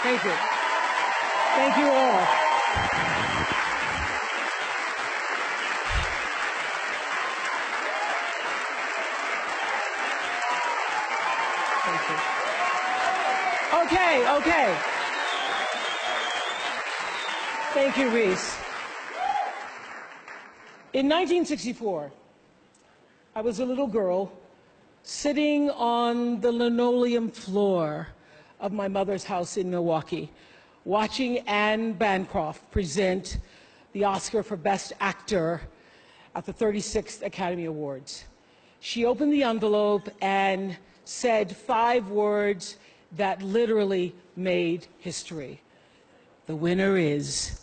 Thank you. Thank you all. Thank you. Okay. Thank you, Reese. In 1964, I was a little girl sitting on the linoleum floor of my mother's house in Milwaukee, watching Anne Bancroft present the Oscar for Best Actor at the 36th Academy Awards. She opened the envelope and said 5 words that literally made history. The winner is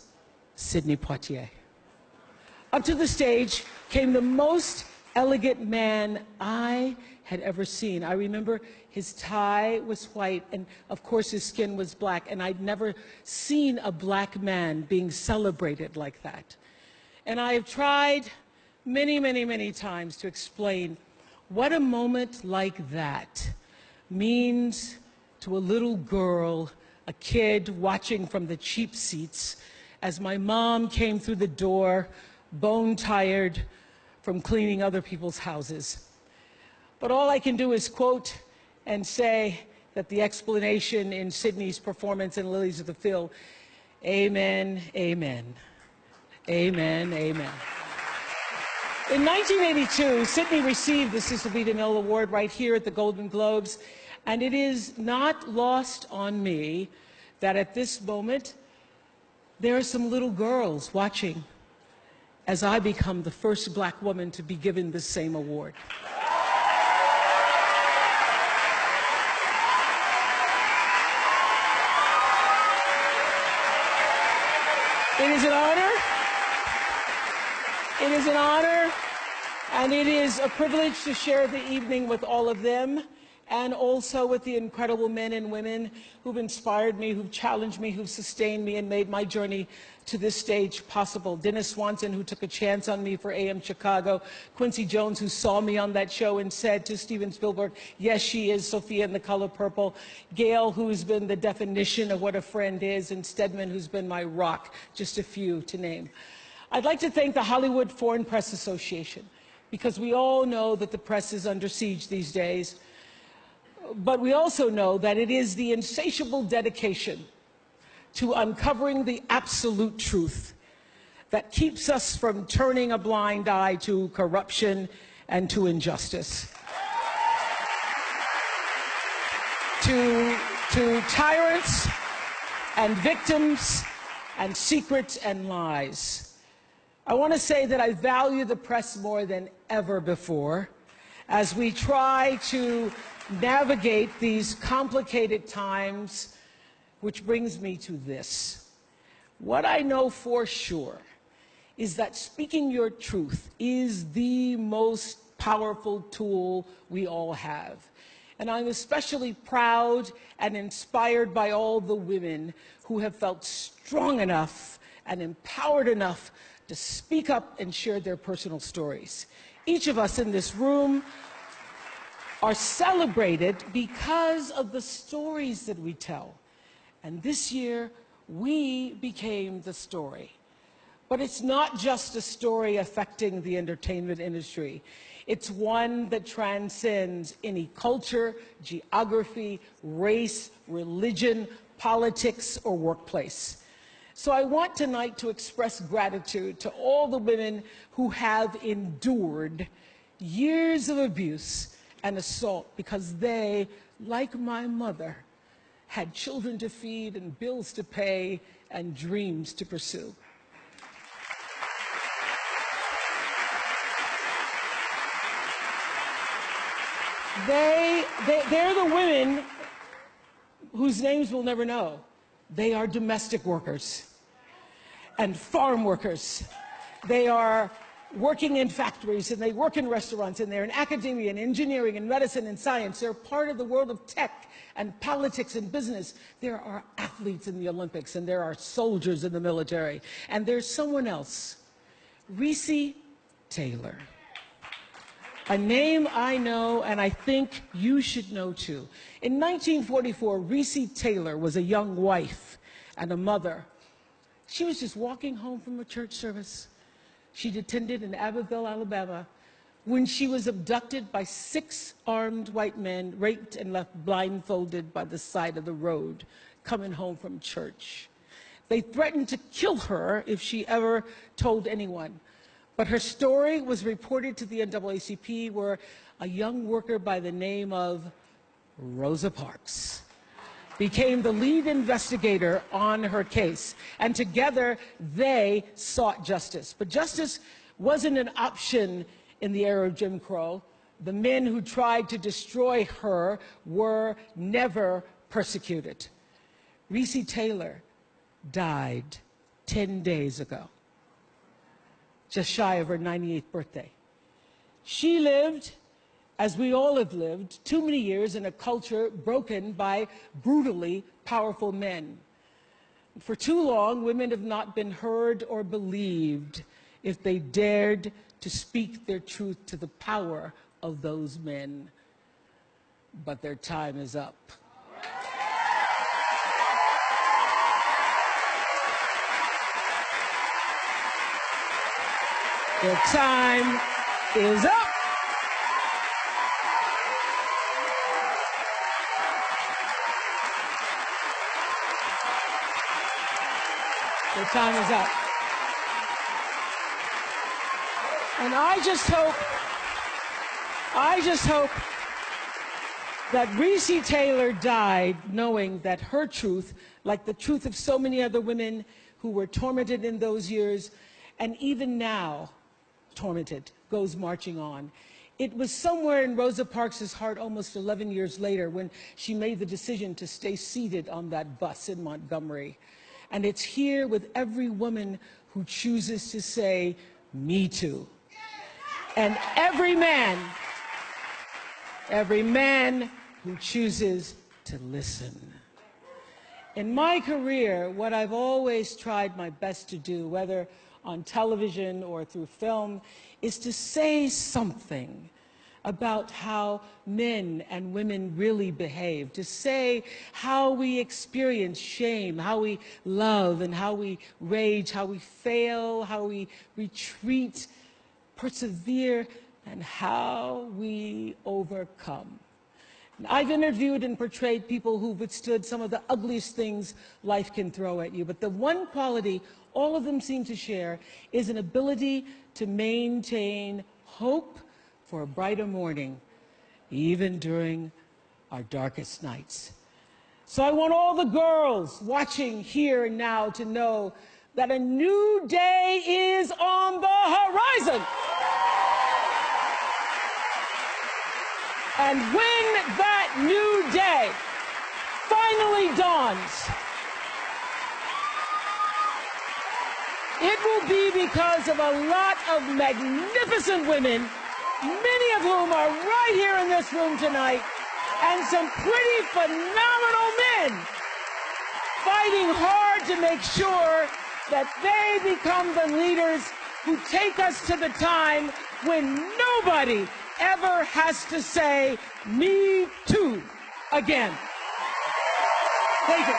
Sidney Poitier. Up to the stage came the most elegant man I had ever seen. I remember his tie was white, and of course his skin was black, and I'd never seen a black man being celebrated like that. And I have tried many times to explain what a moment like that means to a little girl, a kid watching from the cheap seats as my mom came through the door, bone-tired from cleaning other people's houses. But all I can do is quote and say that the explanation in Sidney's performance in Lilies of the Field, amen, amen, amen, amen. In 1982, Sidney received the Cecil B. DeMille Award right here at the Golden Globes, and it is not lost on me that at this moment, there are some little girls watching as I become the first black woman to be given the same award. It is an honor. It is an honor, and it is a privilege to share the evening with all of them, and also with the incredible men and women who've inspired me, who've challenged me, who've sustained me, and made my journey to this stage possible. Dennis Swanson, who took a chance on me for AM Chicago. Quincy Jones, who saw me on that show and said to Steven Spielberg, yes, she is Sophia in The Color Purple. Gail, who's been the definition of what a friend is, and Stedman, who's been my rock, just a few to name. I'd like to thank the Hollywood Foreign Press Association, because we all know that the press is under siege these days. But we also know that it is the insatiable dedication to uncovering the absolute truth that keeps us from turning a blind eye to corruption and to injustice, to tyrants and victims and secrets and lies. I want to say that I value the press more than ever before as we try to navigate these complicated times, which brings me to this. What I know for sure is that speaking your truth is the most powerful tool we all have. And I'm especially proud and inspired by all the women who have felt strong enough and empowered enough to speak up and share their personal stories. Each of us in this room are celebrated because of the stories that we tell. And this year, we became the story. But it's not just a story affecting the entertainment industry. It's one that transcends any culture, geography, race, religion, politics, or workplace. So I want tonight to express gratitude to all the women who have endured years of abuse and assault because they, like my mother, had children to feed and bills to pay and dreams to pursue. They're the women whose names we'll never know. They are domestic workers and farm workers. They are working in factories, and they work in restaurants, and they're in academia and engineering and medicine and science. They're part of the world of tech and politics and business. There are athletes in the Olympics, and there are soldiers in the military. And there's someone else, Reese Taylor. A name I know and I think you should know too. In 1944, Reese Taylor was a young wife and a mother. She was just walking home from a church service she'd attended in Abbeville, Alabama, when she was abducted by 6 armed white men, raped and left blindfolded by the side of the road, coming home from church. They threatened to kill her if she ever told anyone. But her story was reported to the NAACP, where a young worker by the name of Rosa Parks became the lead investigator on her case. And together, they sought justice. But justice wasn't an option in the era of Jim Crow. The men who tried to destroy her were never persecuted. Reese Taylor died 10 days ago, just shy of her 98th birthday. She lived, as we all have lived, too many years in a culture broken by brutally powerful men. For too long, women have not been heard or believed if they dared to speak their truth to the power of those men. But their time is up. Their time is up. Their time is up. And I just hope that Reese Taylor died knowing that her truth, like the truth of so many other women who were tormented in those years, and even now tormented, goes marching on. It was somewhere in Rosa Parks' heart almost 11 years later when she made the decision to stay seated on that bus in Montgomery. And it's here with every woman who chooses to say, "Me too." And every man who chooses to listen. In my career, what I've always tried my best to do, whether on television or through film, is to say something about how men and women really behave, to say how we experience shame, how we love and how we rage, how we fail, how we retreat, persevere, and how we overcome. I've interviewed and portrayed people who've withstood some of the ugliest things life can throw at you, but the one quality all of them seem to share is an ability to maintain hope for a brighter morning, even during our darkest nights. So I want all the girls watching here and now to know that a new day is on the horizon. And when that new day finally dawns, it will be because of a lot of magnificent women, many of whom are right here in this room tonight, and some pretty phenomenal men fighting hard to make sure that they become the leaders who take us to the time when nobody ever has to say, "Me too," again. Thank you.